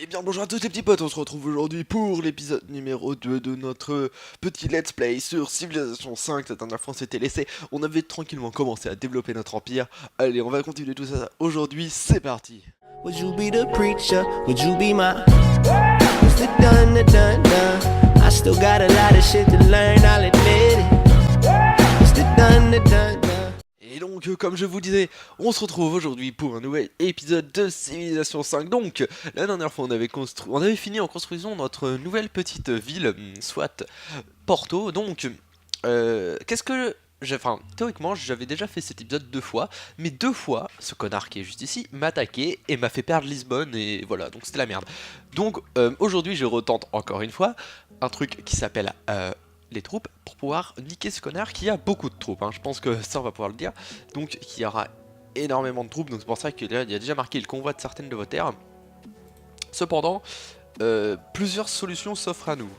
Eh bien bonjour à tous les petits potes, on se retrouve aujourd'hui pour l'épisode numéro 2 de notre petit let's play sur Civilization 5. La dernière fois on s'était laissé, on avait tranquillement commencé à développer notre empire. Allez, on va continuer tout ça aujourd'hui, c'est parti. Would you be the preacher? Would you be my? It's the done, the done, done. I still got a lot of shit to learn, I'll admit it. It's the done, the done, done. Et donc, comme je vous disais, on se retrouve aujourd'hui pour un nouvel épisode de Civilization 5. Donc, la dernière fois, on avait fini en construisant notre nouvelle petite ville, soit Porto. Donc, enfin, théoriquement, j'avais déjà fait cet épisode 2 fois, mais 2 fois, ce connard qui est juste ici m'a attaqué et m'a fait perdre Lisbonne, et voilà, donc c'était la merde. Donc, aujourd'hui, je retente encore une fois un truc qui s'appelle les troupes pour pouvoir niquer ce connard qui a beaucoup de troupes, hein. Je pense que ça on va pouvoir le dire, donc il y aura énormément de troupes, donc c'est pour ça qu'il y a déjà marqué le convoi de certaines de vos terres. Cependant, plusieurs solutions s'offrent à nous,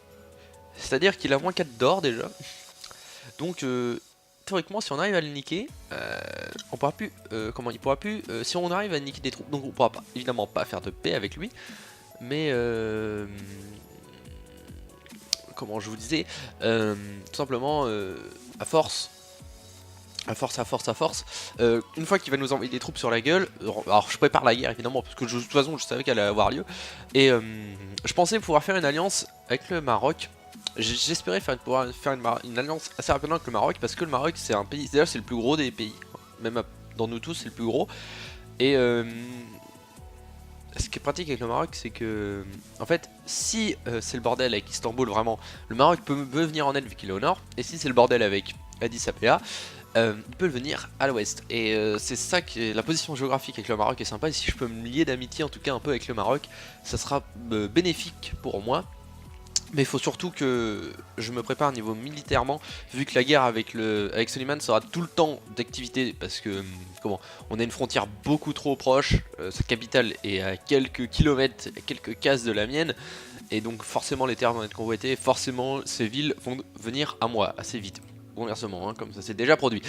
c'est-à-dire qu'il a moins 4 d'or déjà, donc théoriquement si on arrive à le niquer, on pourra plus, si on arrive à niquer des troupes, donc on pourra pas, évidemment pas faire de paix avec lui, mais comment je vous disais, tout simplement à force, une fois qu'il va nous envoyer des troupes sur la gueule, alors je prépare la guerre évidemment parce que de toute façon je savais qu'elle allait avoir lieu, et je pensais pouvoir faire une alliance avec le Maroc. J'espérais pouvoir faire une alliance assez rapidement avec le Maroc, parce que le Maroc c'est un pays, d'ailleurs c'est le plus gros des pays, même dans nous tous c'est le plus gros, et ce qui est pratique avec le Maroc, c'est que, en fait, si c'est le bordel avec Istanbul, vraiment, le Maroc peut venir en aide vu qu'il est au nord, et si c'est le bordel avec Addis Abeba, il peut le venir à l'ouest. Et c'est ça qui est la position géographique avec le Maroc est sympa, et si je peux me lier d'amitié, en tout cas un peu avec le Maroc, ça sera bénéfique pour moi. Mais il faut surtout que je me prépare niveau militairement, vu que la guerre avec Soliman sera tout le temps d'activité, parce que on a une frontière beaucoup trop proche, sa capitale est à quelques kilomètres, à quelques cases de la mienne, et donc forcément les terres vont être convoitées, forcément ces villes vont venir à moi assez vite. Ou inversement, hein, comme ça c'est déjà produit.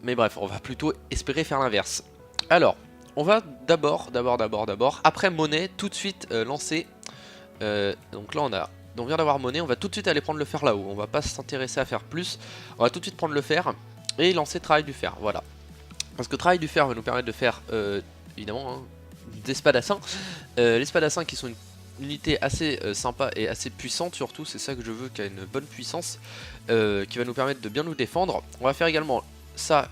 Mais bref, on va plutôt espérer faire l'inverse. Alors, on va d'abord, après monnaie, tout de suite lancer. Donc là on vient d'avoir monnaie, on va tout de suite aller prendre le fer là-haut, on va pas s'intéresser à faire plus, on va tout de suite prendre le fer et lancer travail du fer, voilà. Parce que travail du fer va nous permettre de faire, évidemment, hein, des spadassins. Les spadassins qui sont une unité assez sympa et assez puissante surtout, c'est ça que je veux, qui a une bonne puissance, qui va nous permettre de bien nous défendre. On va faire également ça.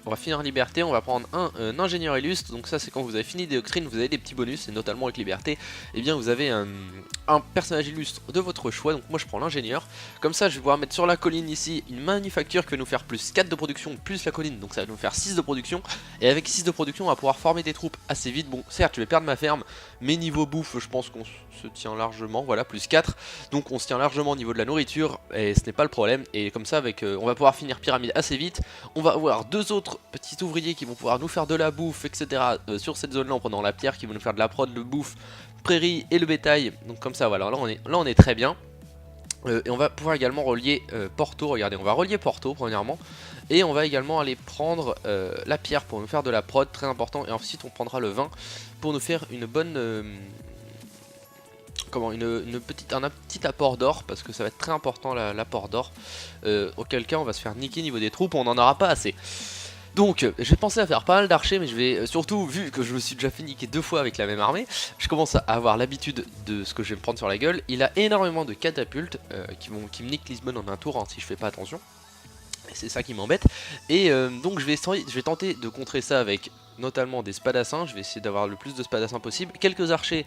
On va finir liberté, on va prendre un ingénieur illustre, donc ça c'est quand vous avez fini des doctrines, vous avez des petits bonus, et notamment avec liberté, et bien vous avez un personnage illustre de votre choix, donc moi je prends l'ingénieur, comme ça je vais pouvoir mettre sur la colline ici une manufacture qui va nous faire plus 4 de production, plus la colline, donc ça va nous faire 6 de production, et avec 6 de production on va pouvoir former des troupes assez vite. Bon certes je vais perdre ma ferme, mais niveau bouffe je pense qu'on se tient largement, voilà, plus 4, donc on se tient largement au niveau de la nourriture, et ce n'est pas le problème, et comme ça avec, on va pouvoir finir pyramide assez vite. On va avoir 2 autres petits ouvriers qui vont pouvoir nous faire de la bouffe, etc. Sur cette zone là en prenant la pierre, qui vont nous faire de la prod, de bouffe, prairie et le bétail. Donc comme ça voilà, là on est très bien. Et on va pouvoir également relier Porto, regardez, on va relier Porto premièrement. Et on va également aller prendre la pierre pour nous faire de la prod, très important. Et ensuite on prendra le vin pour nous faire une bonne... un petit apport d'or, parce que ça va être très important l'apport d'or, auquel cas on va se faire niquer niveau des troupes, on n'en aura pas assez. Donc j'ai pensé à faire pas mal d'archers, mais je vais surtout, vu que je me suis déjà fait niquer 2 fois avec la même armée, je commence à avoir l'habitude de ce que je vais me prendre sur la gueule. Il a énormément de catapultes qui me niquent Lisbonne en un tour, hein, si je fais pas attention. C'est ça qui m'embête, et donc je vais tenter de contrer ça avec notamment des spadassins. Je vais essayer d'avoir le plus de spadassins possible, quelques archers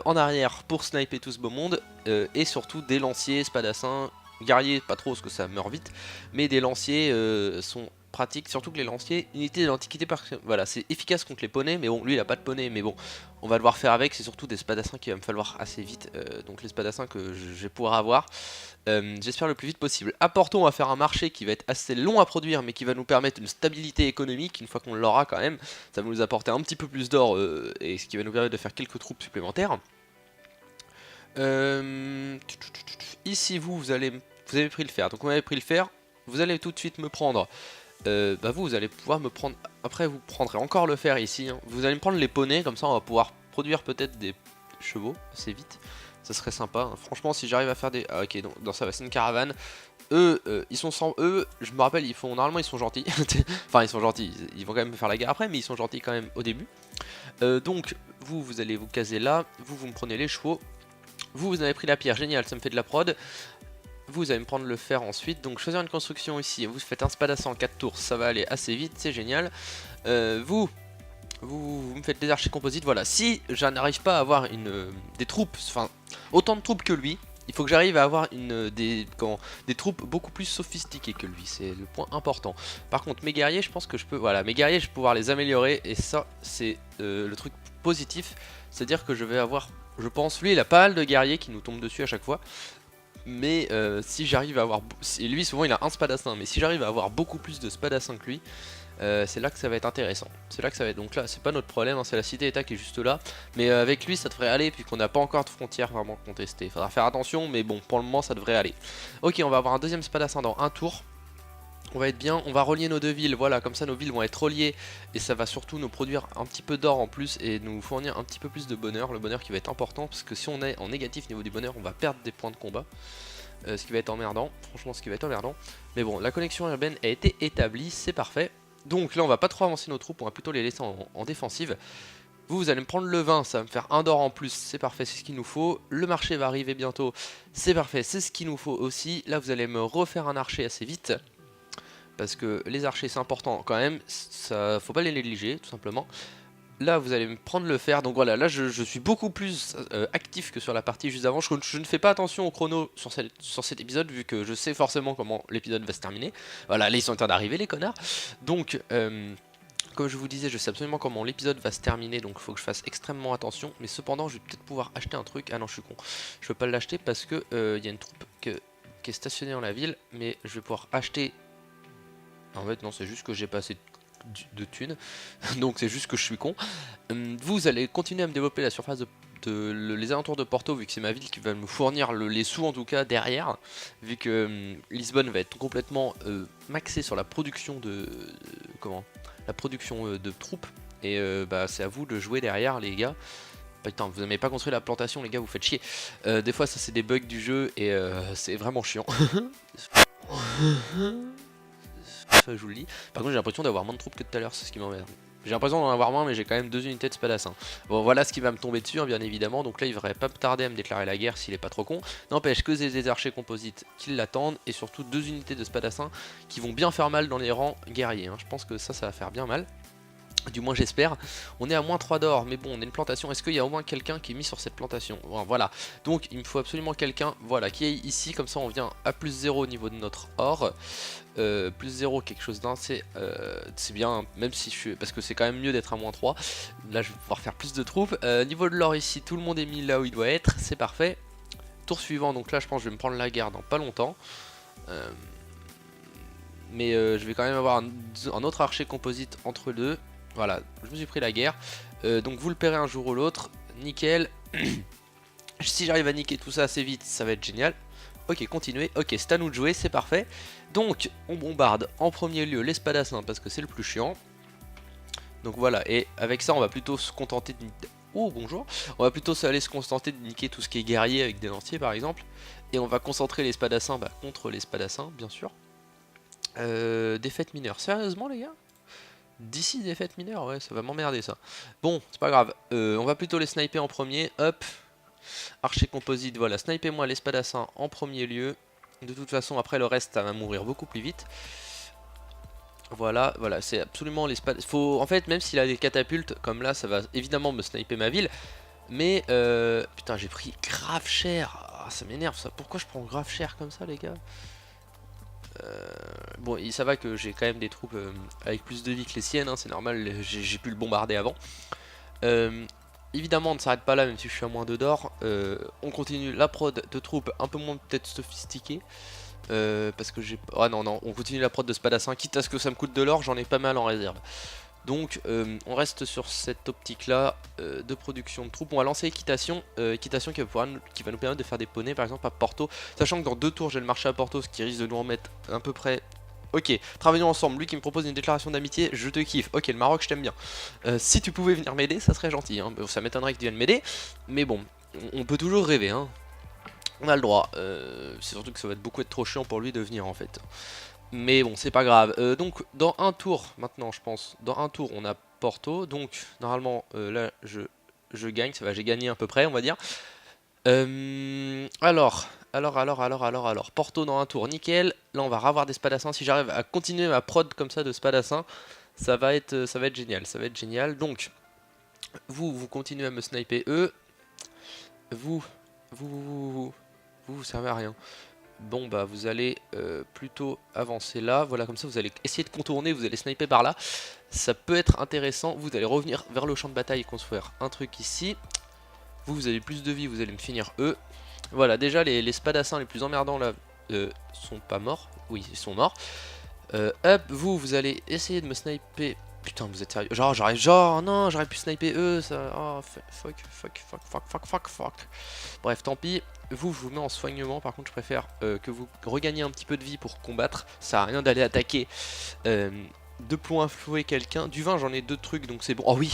en arrière pour sniper tout ce beau monde, et surtout des lanciers, spadassins, guerriers pas trop parce que ça meurt vite, mais des lanciers sont pratiques, surtout que les lanciers, unité de l'antiquité, voilà, c'est efficace contre les poneys, mais bon, lui il a pas de poney, mais bon, on va devoir faire avec. C'est surtout des spadassins qu'il va me falloir assez vite, donc les spadassins que je vais pouvoir avoir, j'espère le plus vite possible. À Porto on va faire un marché qui va être assez long à produire, mais qui va nous permettre une stabilité économique. Une fois qu'on l'aura quand même, ça va nous apporter un petit peu plus d'or, et ce qui va nous permettre de faire quelques troupes supplémentaires. Ici vous avez pris le fer, donc on avait pris le fer, vous allez tout de suite me prendre, vous allez pouvoir me prendre, après vous prendrez encore le fer ici, hein. Vous allez me prendre les poneys, comme ça on va pouvoir produire peut-être des chevaux assez vite. Ça serait sympa, hein. Franchement si j'arrive à faire des... Ah ok, donc ça va, c'est une caravane. Eux, ils sont sans... Eux, je me rappelle, normalement ils sont gentils. Enfin ils sont gentils, ils vont quand même me faire la guerre après, mais ils sont gentils quand même au début. Donc vous allez vous caser là, vous me prenez les chevaux. Vous avez pris la pierre, génial, ça me fait de la prod. Vous allez me prendre le fer ensuite, donc choisir une construction ici, vous faites un spadassin en 4 tours, ça va aller assez vite, c'est génial. Vous me faites des archers composites, voilà. Si je n'arrive pas à avoir des troupes, enfin autant de troupes que lui, il faut que j'arrive à avoir des troupes beaucoup plus sophistiquées que lui, c'est le point important. Par contre mes guerriers, je pense que je peux, voilà, mes guerriers je vais pouvoir les améliorer, et ça c'est le truc positif, c'est-à-dire que je vais avoir, je pense, lui il a pas mal de guerriers qui nous tombent dessus à chaque fois. Mais si j'arrive à avoir... Et lui souvent il a un spadassin, mais si j'arrive à avoir beaucoup plus de spadassin que lui, c'est là que ça va être intéressant. C'est là que ça va être... Donc là c'est pas notre problème, hein, c'est la cité-état qui est juste là. Mais avec lui ça devrait aller, puisqu'on n'a pas encore de frontières vraiment contestées. Faudra faire attention, mais bon, pour le moment ça devrait aller. Ok, on va avoir un deuxième spadassin dans un tour. On va être bien, on va relier nos deux villes, voilà, comme ça nos villes vont être reliées et ça va surtout nous produire un petit peu d'or en plus et nous fournir un petit peu plus de bonheur, le bonheur qui va être important parce que si on est en négatif niveau du bonheur, on va perdre des points de combat, ce qui va être emmerdant, franchement ce qui va être emmerdant. Mais bon, la connexion urbaine a été établie, c'est parfait. Donc là on va pas trop avancer nos troupes, on va plutôt les laisser en défensive. Vous allez me prendre le vin, ça va me faire un d'or en plus, c'est parfait, c'est ce qu'il nous faut. Le marché va arriver bientôt, c'est parfait, c'est ce qu'il nous faut aussi. Là vous allez me refaire un archer assez vite. Parce que les archers c'est important quand même, ça faut pas les négliger tout simplement. Là vous allez me prendre le fer, donc voilà, là je suis beaucoup plus actif que sur la partie juste avant. Je ne fais pas attention au chrono sur cet épisode vu que je sais forcément comment l'épisode va se terminer. Voilà, là ils sont en train d'arriver les connards. Donc comme je vous disais, je sais absolument comment l'épisode va se terminer, donc il faut que je fasse extrêmement attention. Mais cependant je vais peut-être pouvoir acheter un truc. Ah non je suis con, je peux pas l'acheter parce que y a une troupe qui est stationnée dans la ville. Mais je vais pouvoir acheter... En fait non, c'est juste que j'ai pas assez de thunes, donc c'est juste que je suis con. Vous allez continuer à me développer la surface les alentours de Porto, vu que c'est ma ville qui va me fournir les sous en tout cas derrière, vu que Lisbonne va être complètement maxée sur la production de troupes, et bah c'est à vous de jouer derrière les gars. Putain, vous n'avez pas construit la plantation les gars, vous faites chier. Des fois ça c'est des bugs du jeu et c'est vraiment chiant. Ça, je vous le dis. Par contre j'ai l'impression d'avoir moins de troupes que tout à l'heure, c'est ce qui m'emmerde. J'ai l'impression d'en avoir moins, mais j'ai quand même 2 unités de spadassin. Bon voilà ce qui va me tomber dessus, hein, bien évidemment. Donc là il devrait pas tarder à me déclarer la guerre s'il est pas trop con. N'empêche que j'ai des archers composites qui l'attendent, et surtout 2 unités de spadassin qui vont bien faire mal dans les rangs guerriers, hein. Je pense que ça va faire bien mal. Du moins j'espère. On est à moins 3 d'or, mais bon on a une plantation. Est-ce qu'il y a au moins quelqu'un qui est mis sur cette plantation? Bon, voilà, donc il me faut absolument quelqu'un, voilà, qui est ici. Comme ça on vient à plus 0 au niveau de notre or. Plus 0 quelque chose d'un, c'est bien, même si je suis... Parce que c'est quand même mieux d'être à moins 3. Là je vais pouvoir faire plus de troupes. Niveau de l'or ici, tout le monde est mis là où il doit être, c'est parfait. Tour suivant, donc là je pense que je vais me prendre la guerre dans pas longtemps. Mais je vais quand même avoir un autre archer composite entre deux. Voilà, je me suis pris la guerre. Donc vous le paierez un jour ou l'autre. Nickel. Si j'arrive à niquer tout ça assez vite, ça va être génial. Ok, continuez. Ok, c'est à nous de jouer, c'est parfait. Donc, on bombarde en premier lieu les spadassins parce que c'est le plus chiant. Donc voilà, et avec ça, on va plutôt se contenter de... Oh, bonjour. On va plutôt aller se contenter de niquer tout ce qui est guerrier avec des lanciers, par exemple. Et on va concentrer les spadassins contre les spadassins, bien sûr. Défaite mineure. Sérieusement, les gars? D'ici défaite mineure, ouais, ça va m'emmerder ça. Bon, c'est pas grave, on va plutôt les sniper en premier, hop. Archer composite, voilà, snipez-moi les spadassins en premier lieu. De toute façon, après le reste, ça va mourir beaucoup plus vite. Voilà, voilà, c'est absolument les spadassins. En fait, même s'il a des catapultes, comme là, ça va évidemment me sniper ma ville. Mais, putain, j'ai pris grave cher. Ah, ça m'énerve ça, pourquoi je prends grave cher comme ça, les gars? Bon, ça va que j'ai quand même des troupes avec plus de vie que les siennes, hein, c'est normal, j'ai pu le bombarder avant. Évidemment on ne s'arrête pas là, même si je suis à moins 2 d'or. On continue la prod de troupes un peu moins peut-être sophistiquées. Parce que j'ai... Ah non, non, on continue la prod de spadassin, quitte à ce que ça me coûte de l'or, j'en ai pas mal en réserve. Donc on reste sur cette optique là de production de troupes. On va lancer équitation, équitation qui va nous permettre de faire des poneys par exemple à Porto. Sachant que dans 2 tours j'ai le marché à Porto, ce qui risque de nous en mettre à peu près Ok, travaillons ensemble. Lui qui me propose une déclaration d'amitié, je te kiffe. Ok, le Maroc, je t'aime bien. Si tu pouvais venir m'aider, ça serait gentil. Hein. Ça m'étonnerait que tu viennes m'aider. Mais bon, on peut toujours rêver. Hein. On a le droit. C'est surtout que ça va être trop chiant pour lui de venir en fait. Mais bon, c'est pas grave. Donc, dans un tour, maintenant, je pense. Dans un tour, on a Porto. Donc, normalement, là, je gagne. Ça va, j'ai gagné à peu près, on va dire. Alors. Porto dans un tour, nickel. Là, on va ravoir des spadassins. Si j'arrive à continuer ma prod comme ça de spadassins, ça va être génial. Ça va être génial. Donc, vous continuez à me sniper eux. Vous servez à rien. Bon bah vous allez plutôt avancer là, voilà comme ça vous allez essayer de contourner, vous allez sniper par là. Ça peut être intéressant, vous allez revenir vers le champ de bataille et construire un truc ici. Vous avez plus de vie, vous allez me finir eux. Voilà déjà les spadassins les plus emmerdants là sont pas morts, oui ils sont morts. Hop, vous allez essayer de me sniper. Putain, vous êtes sérieux? Non, j'aurais pu sniper eux, ça. Oh, fuck. Bref, tant pis. Je vous mets en soignement. Par contre, je préfère que vous regagniez un petit peu de vie pour combattre. Ça sert à rien d'aller attaquer de plomb inflouer quelqu'un. Du vin, j'en ai 2 trucs, donc c'est bon. Oh oui,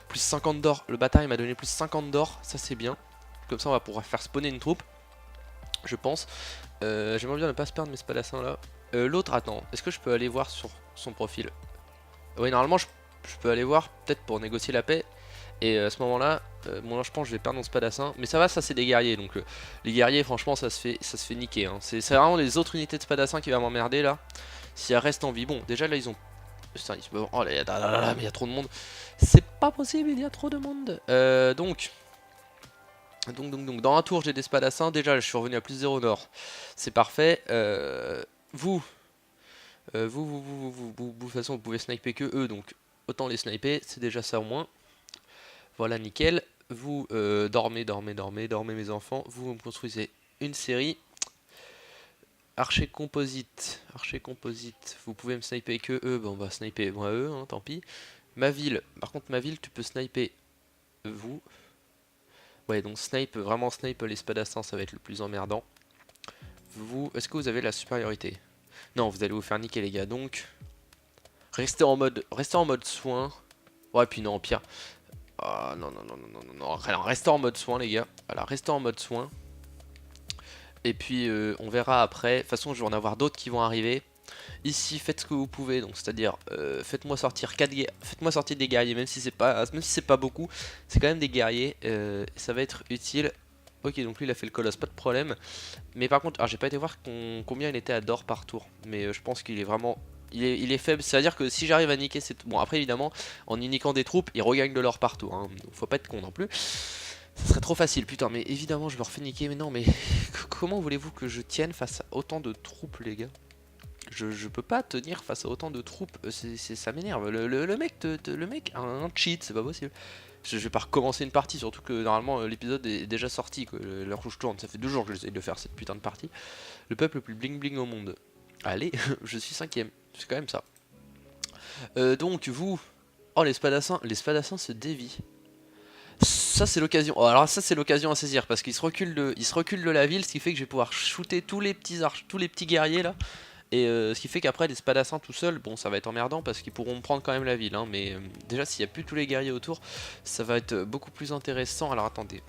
plus 50 d'or. Le bâtard, il m'a donné plus 50 d'or. Ça, c'est bien. Comme ça, on va pouvoir faire spawner une troupe. Je pense. J'aimerais bien ne pas se perdre mes spadassins là. L'autre, attends, est-ce que je peux aller voir sur son profil? Oui, normalement, je peux aller voir, peut-être pour négocier la paix. Et à ce moment-là, bon, là, je pense que je vais perdre mon spadassin. Mais ça va, ça c'est des guerriers. Donc les guerriers, franchement, ça se fait niquer. Hein. C'est vraiment les autres unités de spadassin qui vont m'emmerder là. Si elles restent en vie. Bon, déjà là, ils ont. Putain, oh là, mais il y a trop de monde. C'est pas possible, il y a trop de monde. Donc, dans un tour, j'ai des spadassins. Déjà, je suis revenu à plus 0 nord. C'est parfait. De toute façon, vous pouvez sniper que eux, donc autant les sniper, c'est déjà ça au moins. Voilà, nickel. Vous dormez mes enfants. Vous me construisez une série. Archer composite, vous pouvez me sniper que eux, bon bah sniper moi eux, hein, tant pis. Ma ville, par contre ma ville tu peux sniper vous. Ouais donc vraiment snipe les spadassins, ça va être le plus emmerdant. Vous, est-ce que vous avez la supériorité? Non, vous allez vous faire niquer les gars, donc restez en mode soin. Ouais puis non, pire. Ah non, alors, restez en mode soin les gars. Voilà, restez en mode soin. Et puis on verra après. De toute façon je vais en avoir d'autres qui vont arriver. Ici faites ce que vous pouvez, donc c'est-à-dire faites-moi sortir des guerriers, même si c'est pas beaucoup, c'est quand même des guerriers, ça va être utile. Ok, donc lui il a fait le colosse, pas de problème. Mais par contre, alors j'ai pas été voir combien il était à d'or par tour, mais je pense qu'il est vraiment. Il est faible, c'est-à-dire que si j'arrive à niquer cette. Bon, après évidemment, en niquant des troupes, il regagne de l'or par tour, hein, donc faut pas être con non plus. Ça serait trop facile, putain, mais évidemment je me refais niquer, mais non, mais comment voulez-vous que je tienne face à autant de troupes, les gars? Je peux pas tenir face à autant de troupes, ça m'énerve. Le mec a un cheat, c'est pas possible. Je vais pas recommencer une partie, surtout que normalement l'épisode est déjà sorti, l'heure où je tourne, ça fait 2 jours que j'essaye de faire cette putain de partie. Le peuple le plus bling bling au monde. Allez, je suis 5ème, c'est quand même ça. Donc vous... Oh les spadassins se dévient. Ça c'est l'occasion. Oh, alors ça c'est l'occasion à saisir parce qu'il se recule de la ville, ce qui fait que je vais pouvoir shooter tous les petits guerriers là. Et ce qui fait qu'après les spadassins tout seuls, bon ça va être emmerdant parce qu'ils pourront prendre quand même la ville, hein, mais déjà s'il n'y a plus tous les guerriers autour, ça va être beaucoup plus intéressant. Alors attendez,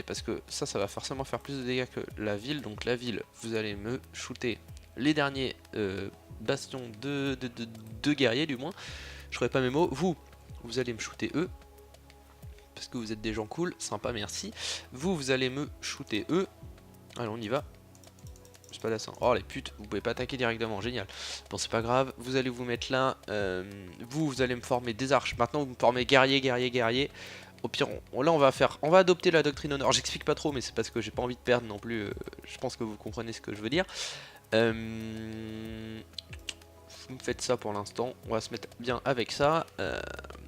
parce que ça va forcément faire plus de dégâts que la ville. Donc la ville, vous allez me shooter les derniers bastions de guerriers du moins. Je ferai pas mes mots, vous allez me shooter eux. Parce que vous êtes des gens cool, sympa, merci. Vous allez me shooter eux. Allez, on y va. Spadassin. Oh les putes, vous pouvez pas attaquer directement, génial. Bon, c'est pas grave, vous allez vous mettre là. Vous allez me former des arches. Maintenant, vous me formez guerrier. Au pire, là, on va adopter la doctrine honneur. J'explique pas trop, mais c'est parce que j'ai pas envie de perdre non plus. Je pense que vous comprenez ce que je veux dire. Vous me faites ça pour l'instant. On va se mettre bien avec ça.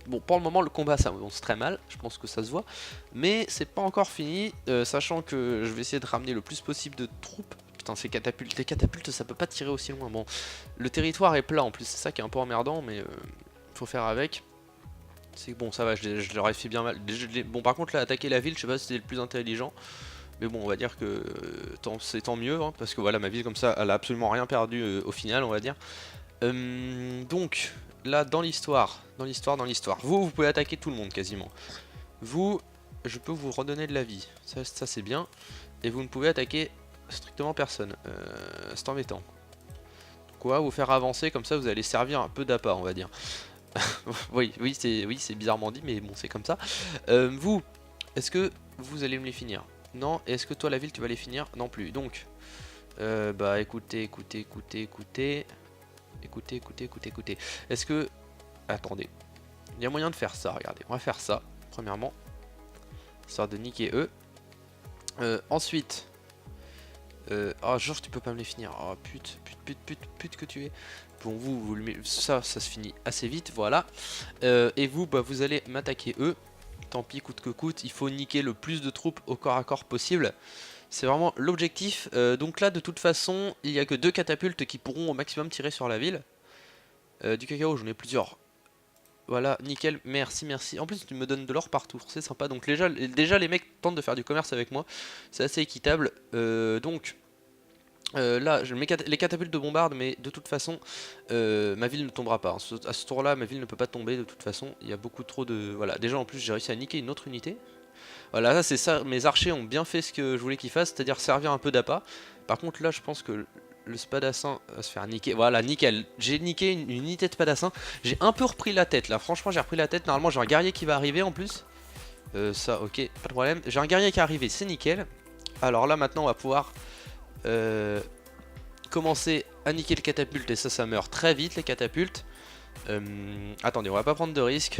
Bon, pour le moment, le combat, ça avance très mal. Je pense que ça se voit. Mais c'est pas encore fini. Sachant que je vais essayer de ramener le plus possible de troupes. Putain, ces catapultes. Les catapultes, ça peut pas tirer aussi loin. Bon, le territoire est plat en plus. C'est ça qui est un peu emmerdant. Mais faut faire avec. C'est bon, ça va. Je leur ai fait bien mal. Bon, par contre, là, attaquer la ville, je sais pas si c'était le plus intelligent. Mais bon, on va dire que c'est tant mieux, hein, parce que voilà, ma ville comme ça, elle a absolument rien perdu au final, on va dire. Donc, là, dans l'histoire, vous pouvez attaquer tout le monde quasiment. Vous, je peux vous redonner de la vie, ça c'est bien. Et vous ne pouvez attaquer strictement personne, c'est embêtant. Quoi, vous faire avancer, comme ça vous allez servir un peu d'appât, on va dire. oui, c'est bizarrement dit, mais bon, c'est comme ça. Vous, est-ce que vous allez me les finir? Non. Est-ce que toi, la ville, tu vas les finir? Non plus. Donc, bah écoutez. Est-ce que... Attendez. Il y a moyen de faire ça, regardez. On va faire ça, premièrement. Histoire de niquer eux. Ensuite... oh, genre, tu peux pas me les finir. Oh, pute que tu es. Bon, ça se finit assez vite, voilà. Et vous, bah, vous allez m'attaquer eux. Tant pis, coûte que coûte. Il faut niquer le plus de troupes au corps à corps possible. C'est vraiment l'objectif. Donc là, de toute façon, il n'y a que 2 catapultes qui pourront au maximum tirer sur la ville. Du cacao, j'en ai plusieurs. Voilà, nickel, merci. En plus, tu me donnes de l'or par tour, c'est sympa. Donc déjà, les mecs tentent de faire du commerce avec moi. C'est assez équitable. Là, les catapultes de bombarde, mais de toute façon, ma ville ne tombera pas. À ce tour-là, ma ville ne peut pas tomber de toute façon. Il y a beaucoup trop de... Voilà, déjà en plus, j'ai réussi à niquer une autre unité. Voilà, ça c'est ça, mes archers ont bien fait ce que je voulais qu'ils fassent, c'est-à-dire servir un peu d'appât. Par contre là je pense que le spadassin va se faire niquer. Voilà, nickel, j'ai niqué une unité de spadassin. J'ai un peu repris la tête là, franchement j'ai repris la tête. Normalement j'ai un guerrier qui va arriver en plus. Ça ok, pas de problème. J'ai un guerrier qui est arrivé, c'est nickel. Alors là maintenant on va pouvoir commencer à niquer le catapulte. Et ça meurt très vite les catapultes. Attendez, on va pas prendre de risques.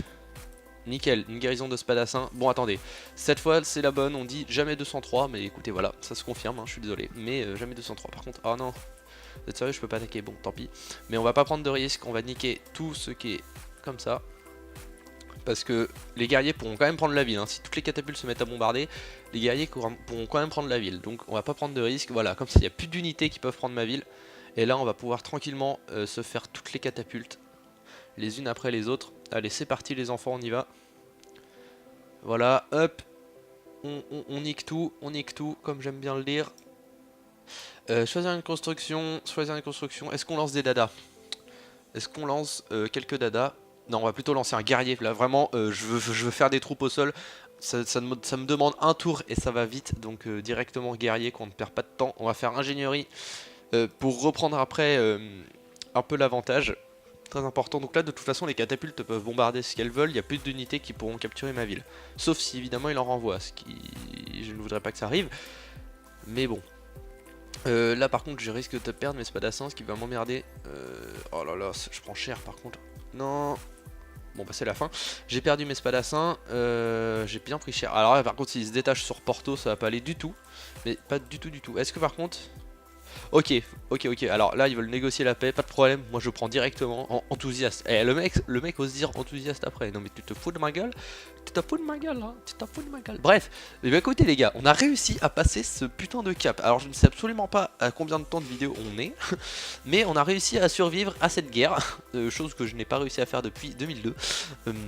Nickel, une guérison de spadassin. Bon attendez, cette fois c'est la bonne, on dit jamais 203, mais écoutez voilà, ça se confirme, hein, je suis désolé, mais jamais 203. Par contre, oh non, vous êtes sérieux, je peux pas attaquer, bon tant pis. Mais on va pas prendre de risque, on va niquer tout ce qui est comme ça. Parce que les guerriers pourront quand même prendre la ville, hein. Si toutes les catapultes se mettent à bombarder, les guerriers pourront quand même prendre la ville. Donc on va pas prendre de risque, voilà, comme ça il n'y a plus d'unités qui peuvent prendre ma ville. Et là on va pouvoir tranquillement se faire toutes les catapultes, les unes après les autres. Allez, c'est parti les enfants, on y va. Voilà, hop. On nique tout, comme j'aime bien le dire. Choisir une construction. Est-ce qu'on lance des dadas? Est-ce qu'on lance quelques dadas? Non, on va plutôt lancer un guerrier. Là, vraiment, je veux faire des troupes au sol. Ça me demande un tour et ça va vite. Donc, directement guerrier, qu'on ne perd pas de temps. On va faire ingénierie pour reprendre après un peu l'avantage. Très important, donc là de toute façon les catapultes peuvent bombarder ce qu'elles veulent, il n'y a plus d'unités qui pourront capturer ma ville. Sauf si évidemment il en renvoie, ce qui... je ne voudrais pas que ça arrive. Mais bon. Là par contre je risque de perdre mes spadassins, ce qui va m'emmerder. Oh là là, je prends cher par contre. Non. Bon bah c'est la fin. J'ai perdu mes spadassins, j'ai bien pris cher. Alors là par contre s'ils se détachent sur Porto ça va pas aller du tout. Mais pas du tout. Est-ce que par contre... Ok, alors là ils veulent négocier la paix, pas de problème, moi je prends directement en enthousiaste. Eh, le mec ose dire enthousiaste après, non mais tu te fous de ma gueule? Bref, et bien écoutez les gars, on a réussi à passer ce putain de cap. Alors je ne sais absolument pas à combien de temps de vidéo on est, mais on a réussi à survivre à cette guerre, chose que je n'ai pas réussi à faire depuis 2002,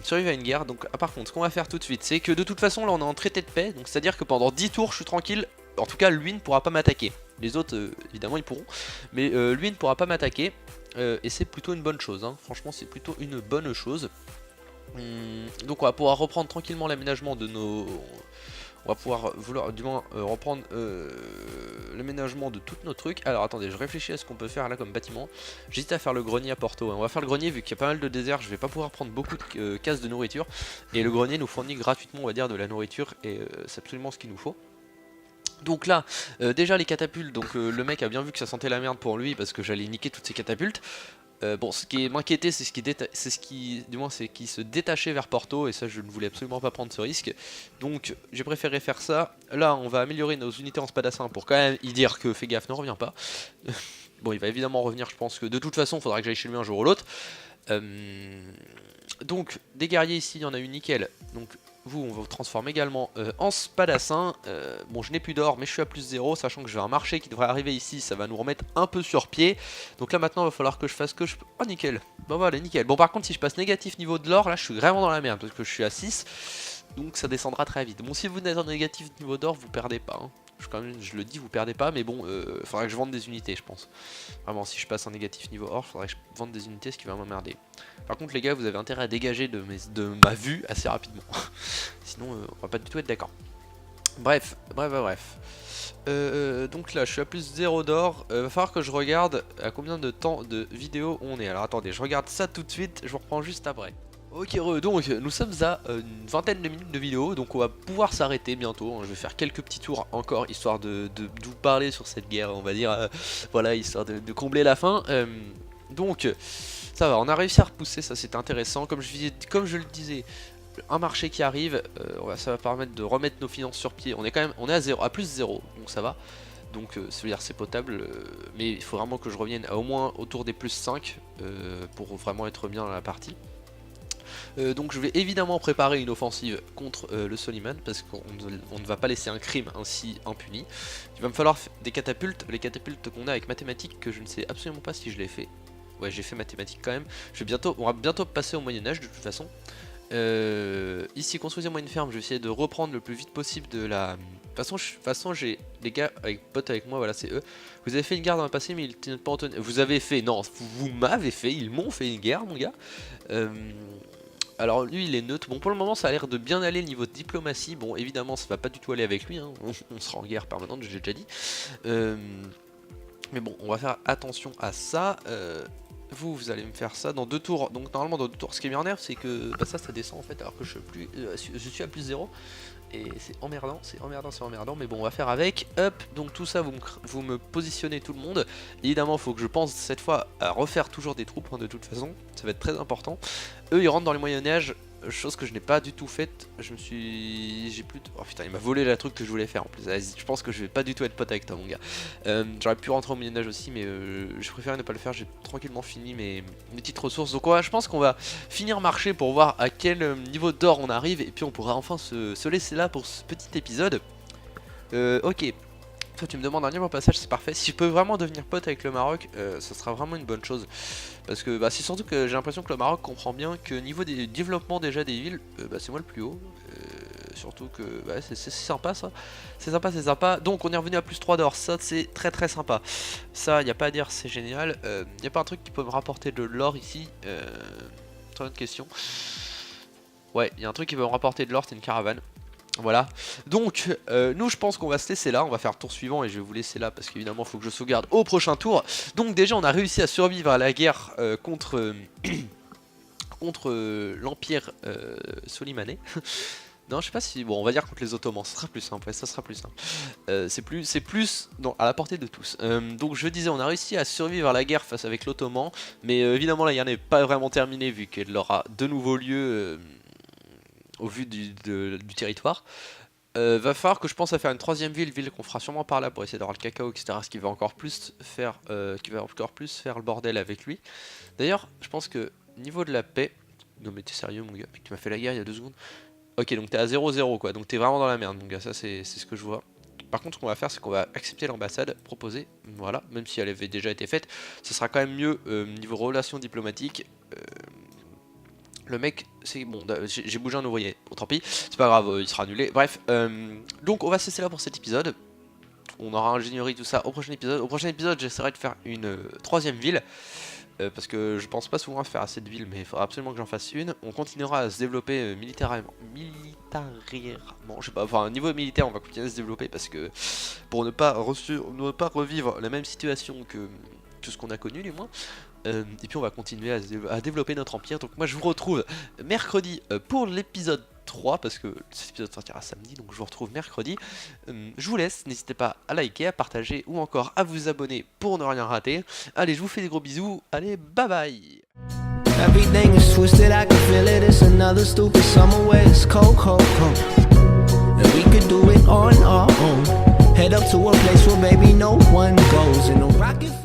survivre à une guerre. Donc par contre ce qu'on va faire tout de suite, c'est que de toute façon là on est en traité de paix, donc c'est à dire que pendant 10 tours je suis tranquille. En tout cas lui ne pourra pas m'attaquer. Les autres évidemment ils pourront. Mais lui ne pourra pas m'attaquer. Et c'est plutôt une bonne chose, hein. Franchement c'est plutôt une bonne chose. Donc on va pouvoir reprendre tranquillement l'aménagement de nos... On va pouvoir du moins reprendre l'aménagement de tous nos trucs. Alors attendez, je réfléchis à ce qu'on peut faire là comme bâtiment. J'hésite à faire le grenier à Porto, hein. On va faire le grenier vu qu'il y a pas mal de désert. Je vais pas pouvoir prendre beaucoup de cases de nourriture. Et le grenier nous fournit gratuitement on va dire de la nourriture. Et c'est absolument ce qu'il nous faut. Donc là, déjà les catapultes, donc le mec a bien vu que ça sentait la merde pour lui parce que j'allais niquer toutes ces catapultes. Bon, ce qui m'inquiétait, c'est qui se détachait vers Porto, et ça je ne voulais absolument pas prendre ce risque. Donc j'ai préféré faire ça. Là, on va améliorer nos unités en spadassin pour quand même y dire que fais gaffe, ne reviens pas. Bon, il va évidemment revenir, je pense que de toute façon, il faudra que j'aille chez lui un jour ou l'autre. Donc, des guerriers ici, il y en a eu nickel. Donc, vous, on va vous transformer également en spadassin. Bon, je n'ai plus d'or, mais je suis à plus 0, sachant que j'ai un marché qui devrait arriver ici, ça va nous remettre un peu sur pied. Donc là, maintenant, il va falloir que je fasse que je... Oh, nickel. Bon, voilà, nickel. Bon, par contre, si je passe négatif niveau de l'or, là, je suis vraiment dans la merde, parce que je suis à 6. Donc, ça descendra très vite. Bon, si vous êtes en négatif niveau d'or, vous perdez pas, hein. je le dis, vous perdez pas, mais bon, faudrait que je vende des unités, je pense. Vraiment, si je passe en négatif niveau or, faudrait que je vende des unités, ce qui va m'emmerder. Par contre, les gars, vous avez intérêt à dégager de ma vue assez rapidement. Sinon, on va pas du tout être d'accord. Bref. Donc là, je suis à plus 0 d'or. Va falloir que je regarde à combien de temps de vidéo on est. Alors attendez, je regarde ça tout de suite, je vous reprends juste après. Ok, donc nous sommes à une vingtaine de minutes de vidéo, donc on va pouvoir s'arrêter bientôt. Je vais faire quelques petits tours encore, histoire de vous parler sur cette guerre, on va dire, voilà, histoire de combler la fin. Donc, ça va, on a réussi à repousser, ça c'est intéressant. Comme je le disais, un marché qui arrive, ça va permettre de remettre nos finances sur pied. On est à plus 0, donc ça va. Donc ça veut dire c'est potable, mais il faut vraiment que je revienne à au moins autour des plus 5 pour vraiment être bien dans la partie. Donc je vais évidemment préparer une offensive contre le Soliman, parce qu'on ne va pas laisser un crime ainsi impuni. Il va me falloir des catapultes, les catapultes qu'on a avec mathématiques, que je ne sais absolument pas si je l'ai fait. Ouais, j'ai fait mathématiques quand même. On va bientôt passer au Moyen-Âge de toute façon. Ici, construisez-moi une ferme, je vais essayer de reprendre le plus vite possible de la... De toute façon, j'ai les gars potes avec moi, voilà, c'est eux. Vous avez fait une guerre dans le passé, mais ils n'étaient pas en tenue. Vous avez fait, non, vous m'avez fait, ils m'ont fait une guerre, mon gars. Alors lui il est neutre, bon pour le moment ça a l'air de bien aller le niveau de diplomatie, bon évidemment ça va pas du tout aller avec lui, hein. On sera en guerre permanente, j'ai déjà dit. Mais bon on va faire attention à ça, vous allez me faire ça dans 2 tours, donc normalement dans 2 tours. Ce qui m'énerve c'est que ça descend en fait alors que je suis à plus 0. Et c'est emmerdant, mais bon on va faire avec. Hop, donc tout ça vous me positionnez tout le monde. Évidemment il faut que je pense cette fois à refaire toujours des troupes, hein, de toute façon, ça va être très important. Eux ils rentrent dans les Moyen-Âge, chose que je n'ai pas du tout faite. J'ai plus de... Oh putain il m'a volé la truc que je voulais faire en plus. Je pense que je vais pas du tout être pote avec toi mon gars. J'aurais pu rentrer au Moyen-Âge aussi, mais je préfère ne pas le faire. J'ai tranquillement fini mes petites ressources. Donc je pense qu'on va finir marcher pour voir à quel niveau d'or on arrive, et puis on pourra enfin se laisser là pour ce petit épisode. Ok. Toi tu me demandes un niveau passage, c'est parfait. Si je peux vraiment devenir pote avec le Maroc, ça sera vraiment une bonne chose. Parce que c'est surtout que j'ai l'impression que le Maroc comprend bien que niveau des développements déjà des villes, c'est moi le plus haut. Surtout que c'est sympa ça. C'est sympa. Donc on est revenu à plus 3 d'or, ça c'est très sympa. Ça y a pas à dire, c'est génial. Y a pas un truc qui peut me rapporter de l'or ici? Très bonne question. Ouais, y a un truc qui peut me rapporter de l'or, c'est une caravane. Voilà, donc nous je pense qu'on va se laisser là, on va faire le tour suivant et je vais vous laisser là parce qu'évidemment il faut que je sauvegarde au prochain tour. Donc déjà on a réussi à survivre à la guerre contre l'Empire solimanais. Non je sais pas si, bon on va dire contre les Ottomans, ça sera plus simple, ouais, ça sera plus simple. C'est plus à la portée de tous. Donc je disais on a réussi à survivre à la guerre face avec l'Ottoman, mais évidemment la guerre n'est pas vraiment terminée vu qu'elle aura de nouveau lieu... au vu du territoire. Va falloir que je pense à faire une 3ème ville qu'on fera sûrement par là pour essayer d'avoir le cacao, etc. Ce qui va encore plus faire le bordel avec lui. D'ailleurs, je pense que niveau de la paix... Non mais t'es sérieux mon gars, tu m'as fait la guerre il y a 2 secondes. Ok, donc t'es à 0-0 quoi, donc t'es vraiment dans la merde mon gars, ça c'est ce que je vois. Par contre ce qu'on va faire c'est qu'on va accepter l'ambassade proposée, voilà, même si elle avait déjà été faite, ce sera quand même mieux niveau relations diplomatiques. Le mec, c'est bon, j'ai bougé un ouvrier, bon tant pis, c'est pas grave, il sera annulé. Bref, donc on va se laisser là pour cet épisode. On aura ingénierie, tout ça au prochain épisode. Au prochain épisode, j'essaierai de faire une 3ème ville. Parce que je pense pas souvent à faire assez de villes, mais il faudra absolument que j'en fasse une. On continuera à se développer militairement, je sais pas, enfin niveau militaire on va continuer à se développer parce que pour ne pas revivre la même situation que ce qu'on a connu du moins. Et puis on va continuer à développer notre empire. Donc moi je vous retrouve mercredi pour l'épisode 3 parce que cet épisode sortira samedi, donc je vous retrouve mercredi. Je vous laisse, n'hésitez pas à liker, à partager ou encore à vous abonner pour ne rien rater. Allez, je vous fais des gros bisous, allez, bye bye. Everything is twisted, I can feel it. It's another stupid summer where it's cold. And we could do it on our own. Head up to a place where baby no one goes in a rocket.